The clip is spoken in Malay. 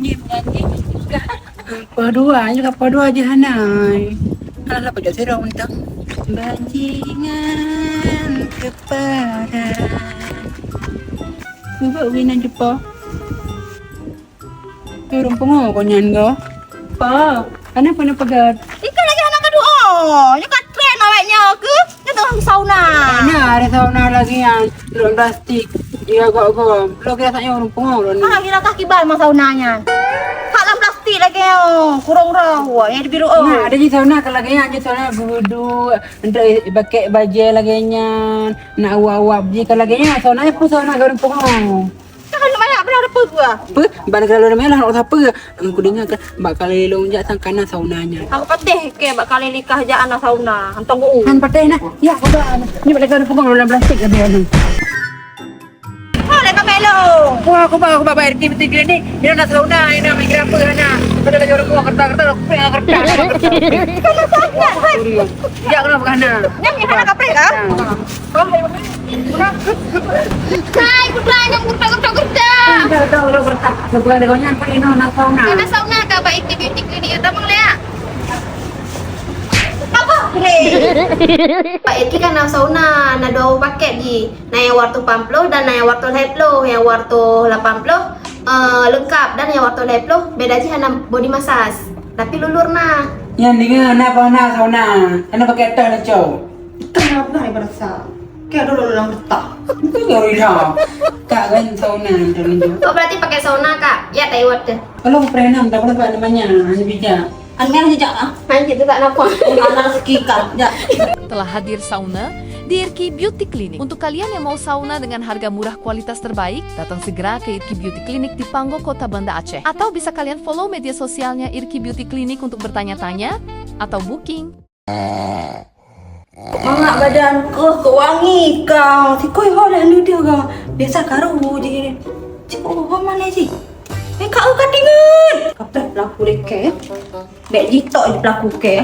Nyanyi enggak. Padua juga padua aja Hanai. Alah pajak serong tang. Bajingan kepada. Buka winan jepo. Turun pengo konyan go. Pa, ana pernah pegat. Ikan lagi anak kedua. Nya kan tren awaknya ke. Nya tengah sauna. Ana ada sauna lagi yang dalam plastik. Iya kok. Lo kira tanya orang pengo lo nih. Ah, kira kaki bal mah saunanya. Dalam plastik lagi kurang rawa yang di biru Nah, ada di sauna lagi yang di sauna budu, untuk pakai baju lagi nya, nak uap jika lagi nya sauna pun sauna orang pengo. Kan banyak berapa gua. Apa? Balik kalau namanya lah apa? Aku dengar kan bakal lonjak sang kanan saunanya. Aku patih ke bakal nikah aja anak sauna. Antong gua. Kan patah nah. Ya, aku ni balik kalau pengo dalam plastik ada ni. Boleh Kamelo. Wah, aku bayar tiba-tiba ni. Dia nak sauna, ini nak mikir apa nak? Pada lagi orang tua kertas, aku pengen kertas. Kalau sangat. Ya, kenapa kana? Nyam ni anak kapre ka? Hai, putra yang kerja. Tahu lo kertas. Bukan ada konyan pakai nak sauna. Ada sauna ka ba itu beauty clinic utama lea? Apa? Pak Eki kan na sauna na dua paket di. Na yang waktu 40 dan na yang waktu 20. Yang waktu 80 lengkap dan yang waktu 20 beda aja hanya body massage. Tapi lulur na. Yang dengan apa nak sauna? Anak pakai tas nak cow. Kenapa ni berasa? Kayak dulu lang betah. Itu baru dah. Kak kan sauna dan Oh berarti pakai sauna kak? Ya taiwan deh. kalau pernah tak pernah apa namanya hanya bijak. Angan aja ah. Anjir itu tak nampak. Anak sekikan. Ya. Telah hadir sauna di Irki Beauty Clinic. Untuk kalian yang mau sauna dengan harga murah kualitas terbaik, datang segera ke Irki Beauty Clinic di Panggo, Kota Banda Aceh. Atau bisa kalian follow media sosialnya Irki Beauty Clinic untuk bertanya-tanya atau booking. Mangak badanku kewangi kau. Si koi holah ni dia kau. Biasa karo je. Cik oh mana sih? Kau katingan. Kapten pelaku deke. Dek jitok je pelaku ke.